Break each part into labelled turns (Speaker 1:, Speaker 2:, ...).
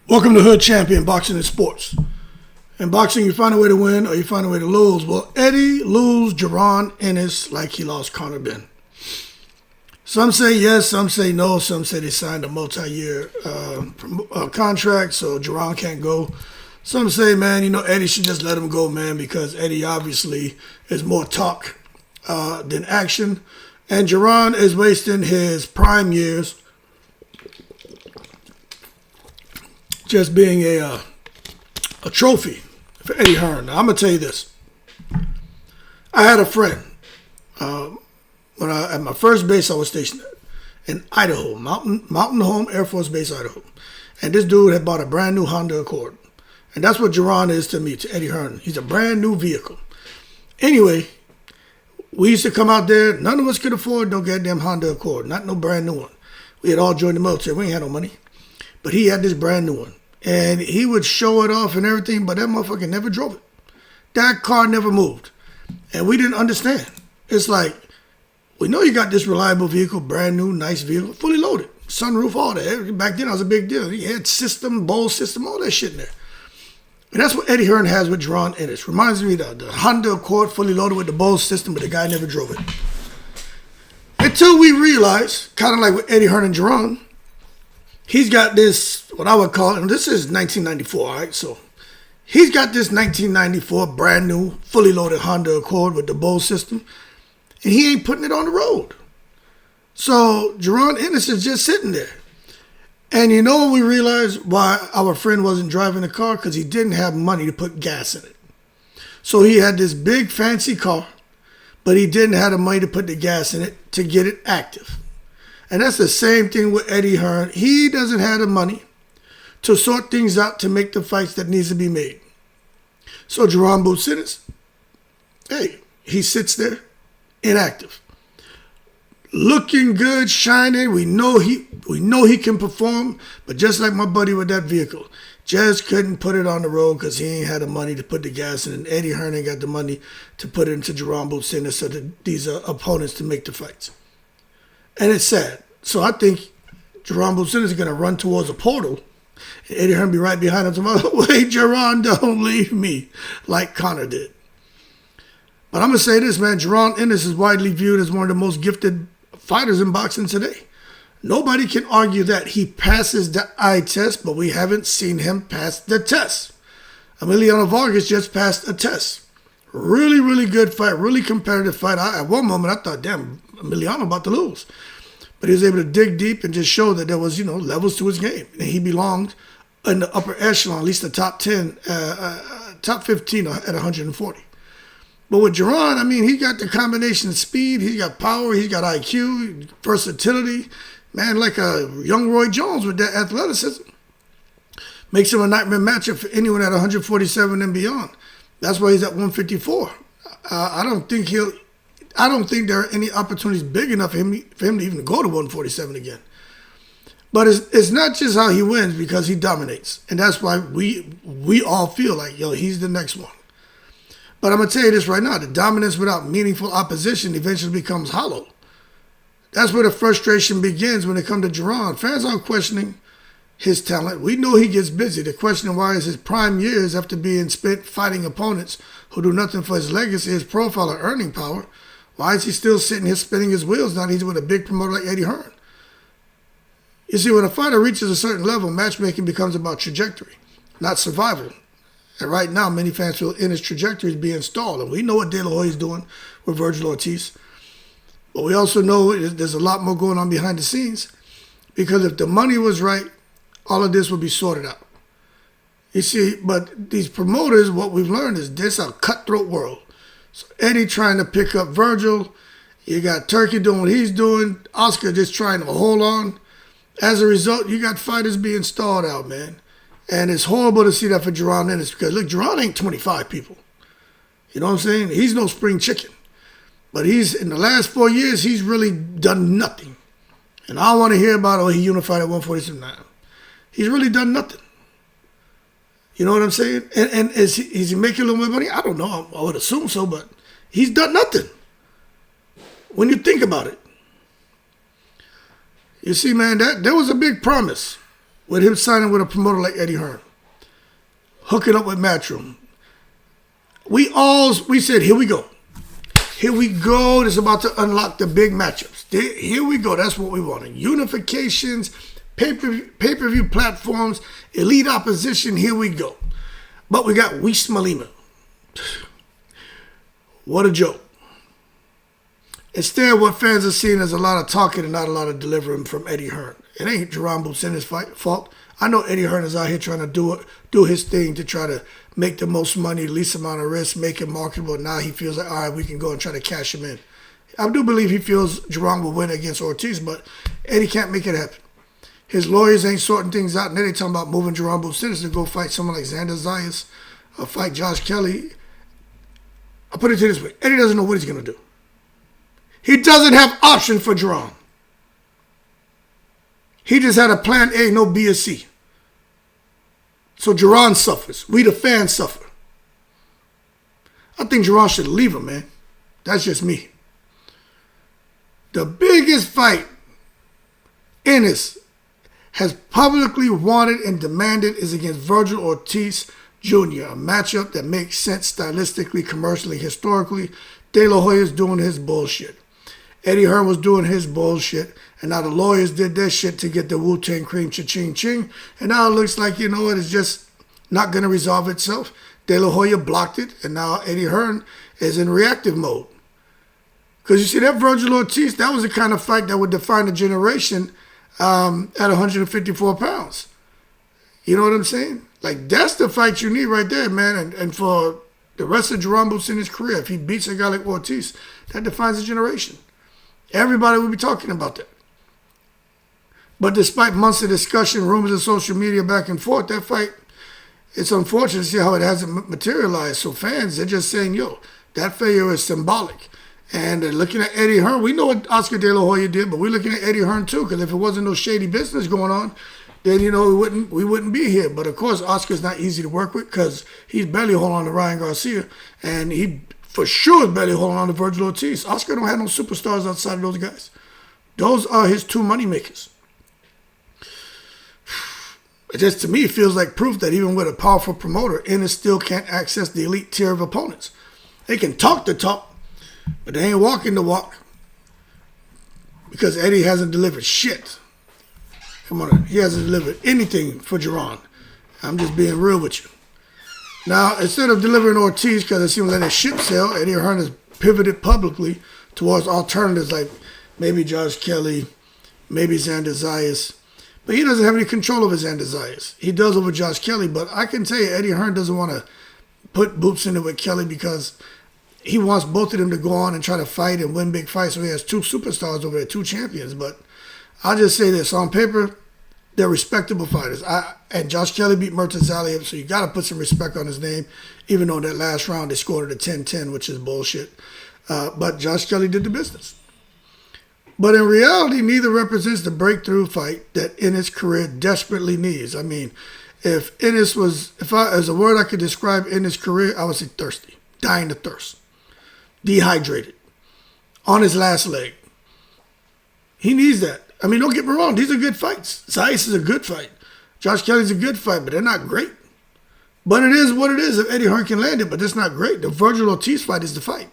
Speaker 1: Welcome to Hood Champion Boxing and Sports. In boxing, you find a way to win or you find a way to lose. Well, Eddie lose Jaron Ennis like he lost Conor Ben. Some say yes, some say no. Some say they signed a multi-year contract, so Jaron can't go. Some say, man, Eddie should just let him go, man, because Eddie obviously is more talk than action. And Jaron is wasting his prime years just being a trophy for Eddie Hearn. Now, I'm going to tell you this. I had a friend. At my first base I was stationed at in Idaho, Mountain Home Air Force Base, Idaho. And this dude had bought a brand new Honda Accord. And that's what Jaron is to me, to Eddie Hearn. He's a brand new vehicle. Anyway, we used to come out there. None of us could afford no goddamn Honda Accord. Not no brand new one. We had all joined the military. We ain't had no money. But he had this brand new one. And he would show it off and everything, but that motherfucker never drove it. That car never moved. And we didn't understand. It's like, we know you got this reliable vehicle, brand new, nice vehicle, fully loaded. Sunroof, all that. Back then, it was a big deal. He had system, bowl system, all that shit in there. And that's what Eddie Hearn has with Jaron Ennis. Reminds me of the Honda Accord, fully loaded with the bowl system, but the guy never drove it. Until we realized, kind of like with Eddie Hearn and Jaron, he's got this, what I would call, and this is 1994, all right? So he's got this 1994 brand new, fully loaded Honda Accord with the bowl system, and he ain't putting it on the road. So Jaron Ennis is just sitting there. And you know when we realized why our friend wasn't driving the car? Because he didn't have money to put gas in it. So he had this big fancy car, but he didn't have the money to put the gas in it to get it active. And that's the same thing with Eddie Hearn. He doesn't have the money to sort things out to make the fights that needs to be made. So Jaron Boots Ennis, hey, he sits there inactive. Looking good, shining. We know he can perform, but just like my buddy with that vehicle, just couldn't put it on the road because he ain't had the money to put the gas in. And Eddie Hearn ain't got the money to put it into Jaron Boots Ennis so that these opponents to make the fights. And it's sad. So I think Jaron Boots Ennis is going to run towards a portal, and Eddie Hearn be right behind him tomorrow. Wait, Jaron, don't leave me, like Conor did. But I'm going to say this, man. Jaron Ennis is widely viewed as one of the most gifted fighters in boxing today. Nobody can argue that he passes the eye test, but we haven't seen him pass the test. Emiliano Vargas just passed a test. Really, really good fight. Really competitive fight. At one moment, I thought, damn, Emiliano about to lose. But he was able to dig deep and just show that there was, levels to his game. And he belonged in the upper echelon, at least the top 10, top 15 at 140. But with Jaron, he got the combination of speed, he's got power, he's got IQ, versatility. Man, like a young Roy Jones with that athleticism. Makes him a nightmare matchup for anyone at 147 and beyond. That's why he's at 154. I don't think there are any opportunities big enough for him to even go to 147 again. But it's not just how he wins, because he dominates. And that's why we all feel like, he's the next one. But I'm going to tell you this right now. The dominance without meaningful opposition eventually becomes hollow. That's where the frustration begins when it comes to Jaron. Fans aren't questioning his talent. We know he gets busy. The question why is his prime years after being spent fighting opponents who do nothing for his legacy, his profile, or earning power. Why is he still sitting here spinning his wheels now that he's with a big promoter like Eddie Hearn? You see, when a fighter reaches a certain level, matchmaking becomes about trajectory, not survival. And right now, many fans feel Ennis' trajectory is being stalled. And we know what De La Hoya is doing with Vergil Ortiz. But we also know there's a lot more going on behind the scenes. Because if the money was right, all of this would be sorted out. You see, but these promoters, what we've learned is this a cutthroat world. So Eddie trying to pick up Vergil. You got Turkey doing what he's doing. Oscar just trying to hold on. As a result, you got fighters being stalled out, man. And it's horrible to see that for Jaron Ennis because, look, Jaron ain't 25 people. You know what I'm saying? He's no spring chicken. But in the last 4 years, he's really done nothing. And I don't want to hear about, he unified at 147 now. He's really done nothing. You know what I'm saying? And is he making a little more money? I don't know. I would assume so, but he's done nothing. When you think about it. You see, man, there was a big promise with him signing with a promoter like Eddie Hearn, hooking up with Matchroom. We said, here we go. Here we go. This is about to unlock the big matchups. Here we go. That's what we wanted. Unifications, pay-per-view platforms, elite opposition. Here we go. But we got Wisma Lima. What a joke. Instead, what fans are seeing is a lot of talking and not a lot of delivering from Eddie Hearn. It ain't Jaron Ennis' fault. I know Eddie Hearn is out here trying to do his thing to try to make the most money, least amount of risk, make it marketable. Now he feels like, all right, we can go and try to cash him in. I do believe he feels Jaron will win against Ortiz, but Eddie can't make it happen. His lawyers ain't sorting things out, and then they talking about moving Jaron Ennis to go fight someone like Xander Zayas or fight Josh Kelly. I'll put it to you this way. Eddie doesn't know what he's going to do. He doesn't have option for Jaron. He just had a plan A, no B or C. So Jaron suffers. We the fans suffer. I think Jaron should leave him, man. That's just me. The biggest fight Ennis has publicly wanted and demanded is against Vergil Ortiz Jr., a matchup that makes sense stylistically, commercially, historically. De La Hoya's doing his bullshit. Eddie Hearn was doing his bullshit, and now the lawyers did their shit to get the Wu-Tang Cream cha-ching ching, and now it looks like, you know what, it's just not going to resolve itself. De La Hoya blocked it, and now Eddie Hearn is in reactive mode. Because you see, that Vergil Ortiz, that was the kind of fight that would define a generation at 154 pounds. You know what I'm saying? Like, that's the fight you need right there, man, and for the rest of Jaron Ennis' career, if he beats a guy like Ortiz, that defines a generation. Everybody will be talking about that. But despite months of discussion, rumors of social media back and forth, that fight, it's unfortunate to see how it hasn't materialized. So fans, they're just saying, yo, that failure is symbolic. And looking at Eddie Hearn, we know what Oscar De La Hoya did, but we're looking at Eddie Hearn too, because if it wasn't no shady business going on, then, you know, we wouldn't be here. But of course, Oscar's not easy to work with because he's barely holding on to Ryan Garcia, and he for sure is barely holding on to Vergil Ortiz. Oscar don't have no superstars outside of those guys. Those are his two money makers. It just, to me, feels like proof that even with a powerful promoter, Ennis still can't access the elite tier of opponents. They can talk the talk, but they ain't walking the walk because Eddie hasn't delivered shit. Come on, he hasn't delivered anything for Jaron. I'm just being real with you. Now, instead of delivering Ortiz, because it seems like a ship sail, Eddie Hearn has pivoted publicly towards alternatives like maybe Josh Kelly, maybe Xander Zayas. But he doesn't have any control over Xander Zayas. He does over Josh Kelly, but I can tell you Eddie Hearn doesn't want to put boots in it with Kelly because he wants both of them to go on and try to fight and win big fights. So he has two superstars over there, two champions. But I'll just say this. On paper, they're respectable fighters. And Josh Kelly beat Murtaza, so you got to put some respect on his name, even though that last round they scored at a 10-10, which is bullshit. But Josh Kelly did the business. But in reality, neither represents the breakthrough fight that Ennis' career desperately needs. I mean, if Ennis was, as a word I could describe Ennis' career, I would say thirsty, dying of thirst, dehydrated, on his last leg. He needs that. I mean, don't get me wrong, these are good fights. Zayas is a good fight. Josh Kelly's a good fight, but they're not great. But it is what it is if Eddie Hearn can land it, but that's not great. The Vergil Ortiz fight is the fight.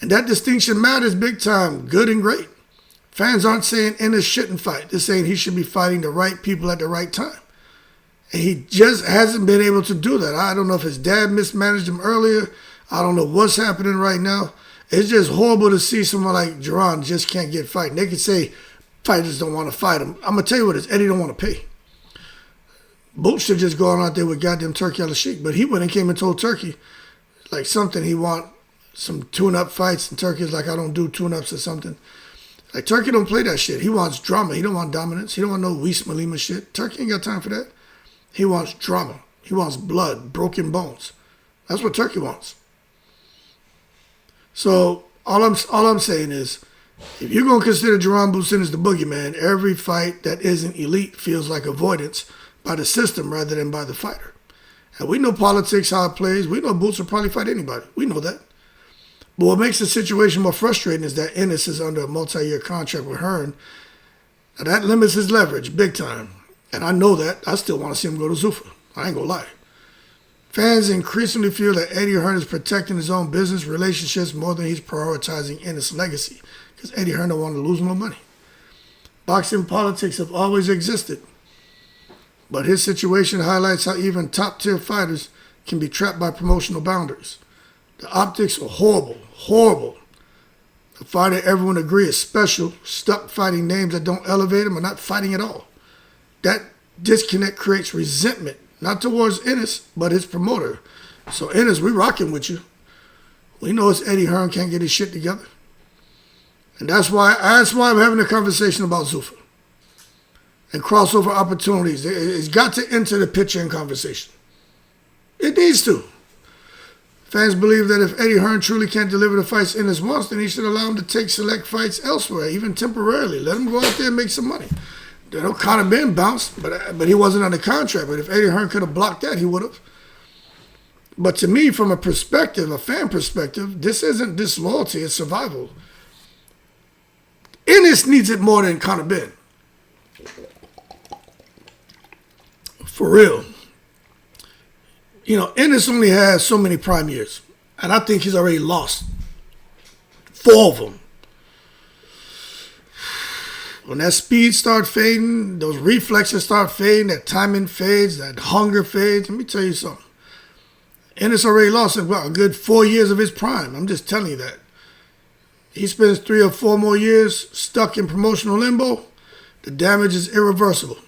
Speaker 1: And that distinction matters big time, good and great. Fans aren't saying Ennis shouldn't fight. They're saying he should be fighting the right people at the right time. And he just hasn't been able to do that. I don't know if his dad mismanaged him earlier. I don't know what's happening right now. It's just horrible to see someone like Jaron just can't get fighting. They could say fighters don't want to fight him. I'm going to tell you what it is. Eddie don't want to pay. Bolt should just go out there with goddamn Turkey al-Sheikh. But he went and came and told Turkey like something he want. Some tune-up fights, and Turkey's like, I don't do tune-ups or something. Like, Turkey don't play that shit. He wants drama. He don't want dominance. He don't want no Wisma Lima shit. Turkey ain't got time for that. He wants drama. He wants blood, broken bones. That's what Turkey wants. So, all I'm saying is, if you're going to consider Jaron Ennis the boogeyman, every fight that isn't elite feels like avoidance by the system rather than by the fighter. And we know politics, how it plays. We know Boots will probably fight anybody. We know that. But what makes the situation more frustrating is that Ennis is under a multi-year contract with Hearn. Now that limits his leverage big time. And I know that. I still want to see him go to Zuffa. I ain't gonna lie. Fans increasingly feel that Eddie Hearn is protecting his own business relationships more than he's prioritizing Ennis' legacy, because Eddie Hearn don't want to lose more money. Boxing politics have always existed, but his situation highlights how even top-tier fighters can be trapped by promotional boundaries. The optics are horrible, horrible. A fighter everyone agrees is special, stuck fighting names that don't elevate him or not fighting at all. That disconnect creates resentment, not towards Ennis, but his promoter. So Ennis, we rocking with you. We know it's Eddie Hearn can't get his shit together. And that's why I'm having a conversation about Zuffa. And crossover opportunities. It's got to enter the picture in conversation. It needs to. Fans believe that if Eddie Hearn truly can't deliver the fights Ennis wants, then he should allow him to take select fights elsewhere, even temporarily. Let him go out there and make some money. You know, Conor Ben bounced, but he wasn't under contract. But if Eddie Hearn could have blocked that, he would have. But to me, from a perspective, a fan perspective, this isn't disloyalty, it's survival. Ennis needs it more than Conor Ben. For real. You know, Ennis only has so many prime years. And I think he's already lost 4 of them. When that speed starts fading, those reflexes start fading, that timing fades, that hunger fades. Let me tell you something. Ennis already lost a good 4 years of his prime. I'm just telling you that. He spends 3 or 4 more years stuck in promotional limbo. The damage is irreversible.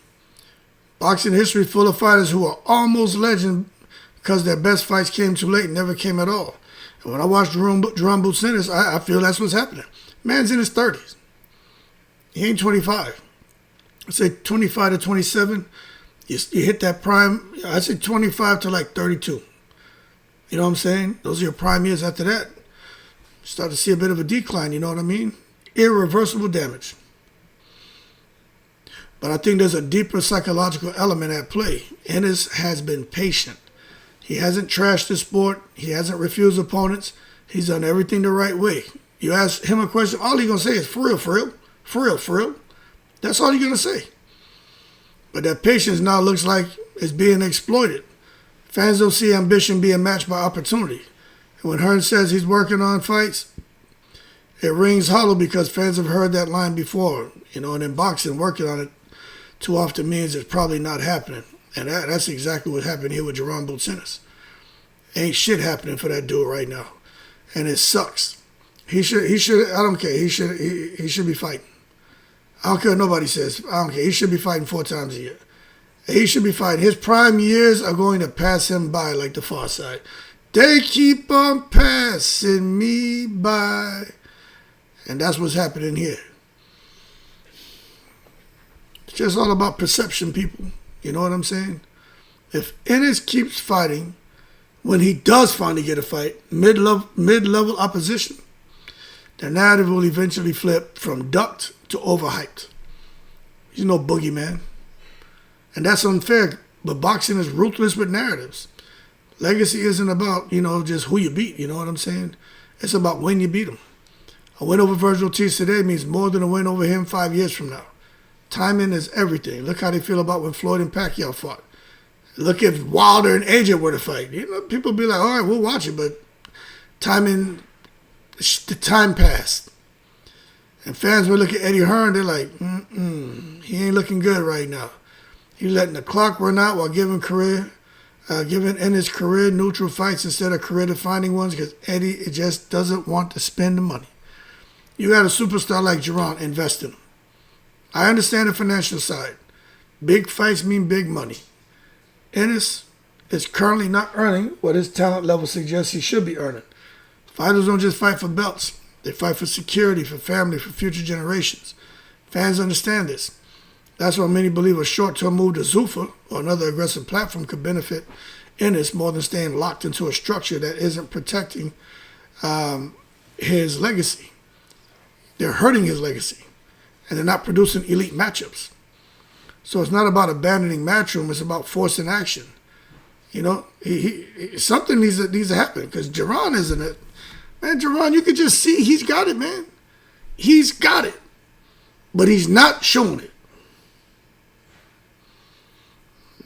Speaker 1: Boxing history full of fighters who are almost legend because their best fights came too late and never came at all. And when I watch Jaron Ennis, I feel that's what's happening. Man's in his 30s. He ain't 25. I say 25 to 27. You hit that prime. I say 25 to like 32. You know what I'm saying? Those are your prime years. After that, you start to see a bit of a decline. You know what I mean? Irreversible damage. But I think there's a deeper psychological element at play. Ennis has been patient. He hasn't trashed the sport. He hasn't refused opponents. He's done everything the right way. You ask him a question, all he's going to say is, for real, for real, for real, for real. That's all he's going to say. But that patience now looks like it's being exploited. Fans don't see ambition being matched by opportunity. And when Hearn says he's working on fights, it rings hollow because fans have heard that line before. You know, and in boxing, working on it too often means it's probably not happening. And that's exactly what happened here with Jaron Ennis. Ain't shit happening for that dude right now. And it sucks. He should, I don't care. He should be fighting. I don't care what nobody says. I don't care. He should be fighting 4 times a year. He should be fighting. His prime years are going to pass him by like the far side. They keep on passing me by. And that's what's happening here. It's just all about perception, people. You know what I'm saying? If Ennis keeps fighting, when he does finally get a fight, mid-level opposition, the narrative will eventually flip from ducked to overhyped. He's no boogeyman. And that's unfair, but boxing is ruthless with narratives. Legacy isn't about, just who you beat, you know what I'm saying? It's about when you beat him. A win over Vergil Ortiz today means more than a win over him 5 years from now. Timing is everything. Look how they feel about when Floyd and Pacquiao fought. Look if Wilder and AJ were to fight. People be like, all right, we'll watch it, but timing, the time passed. And fans will look at Eddie Hearn, they're like, he ain't looking good right now. He's letting the clock run out while giving Ennis career neutral fights instead of career defining ones because Eddie just doesn't want to spend the money. You got a superstar like Jaron, invest in him. I understand the financial side. Big fights mean big money. Ennis is currently not earning what his talent level suggests he should be earning. Fighters don't just fight for belts. They fight for security, for family, for future generations. Fans understand this. That's why many believe a short-term move to Zuffa or another aggressive platform could benefit Ennis more than staying locked into a structure that isn't protecting his legacy. They're hurting his legacy. And they're not producing elite matchups. So it's not about abandoning Matchroom. It's about forcing action. Something needs to happen because Jaron isn't it. Man, Jaron, you can just see he's got it, man. He's got it. But he's not showing it.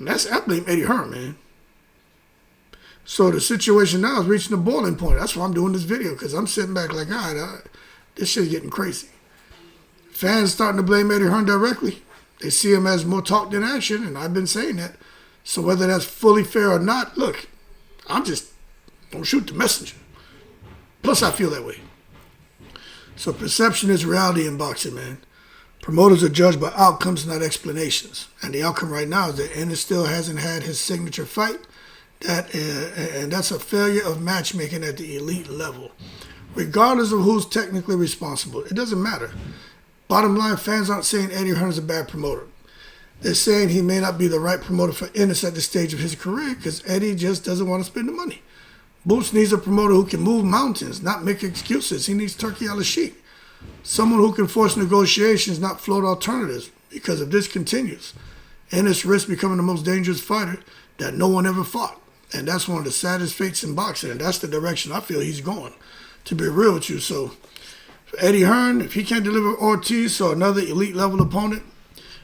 Speaker 1: And I blame Eddie Hearn, man. So the situation now is reaching the boiling point. That's why I'm doing this video, because I'm sitting back like, all right, this shit's getting crazy. Fans starting to blame Eddie Hearn directly. They see him as more talk than action, and I've been saying that. So whether that's fully fair or not, look, don't shoot the messenger. Plus, I feel that way. So perception is reality in boxing, man. Promoters are judged by outcomes, not explanations. And the outcome right now is that Ennis still hasn't had his signature fight. And that's a failure of matchmaking at the elite level. Regardless of who's technically responsible, it doesn't matter. Bottom line, fans aren't saying Eddie Hearn is a bad promoter. They're saying he may not be the right promoter for Ennis at this stage of his career because Eddie just doesn't want to spend the money. Boots needs a promoter who can move mountains, not make excuses. He needs turkey a la sheep. Someone who can force negotiations, not float alternatives. Because if this continues, Ennis risks becoming the most dangerous fighter that no one ever fought. And that's one of the saddest fates in boxing. And that's the direction I feel he's going, to be real with you. So for Eddie Hearn, if he can't deliver Ortiz or another elite level opponent,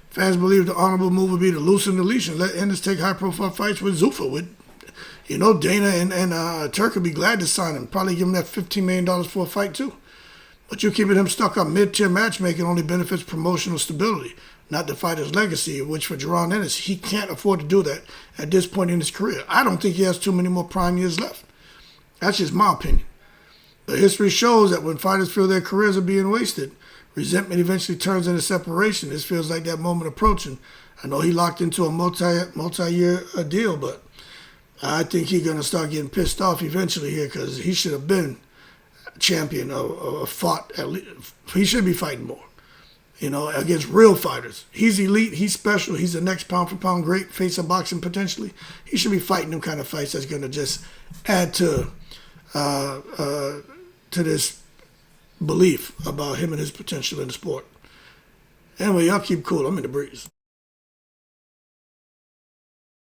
Speaker 1: fans believe the honorable move would be to loosen the leash and let Ennis take high-profile fights with Zuffa. Dana and Turk would be glad to sign him. Probably give him that $15 million for a fight, too. But you keeping him stuck on mid-tier matchmaking only benefits promotional stability, not the fighter's legacy, which for Jaron Ennis, he can't afford to do that at this point in his career. I don't think he has too many more prime years left. That's just my opinion. But history shows that when fighters feel their careers are being wasted, resentment eventually turns into separation. This feels like that moment approaching. I know he locked into a multi-year deal, but I think he's going to start getting pissed off eventually here because he should have been champion or fought. He should be fighting more, against real fighters. He's elite. He's special. He's the next pound-for-pound great face of boxing potentially. He should be fighting them kind of fights that's going to just add to this belief about him and his potential in the sport. Anyway, y'all keep cool. I'm in the breeze.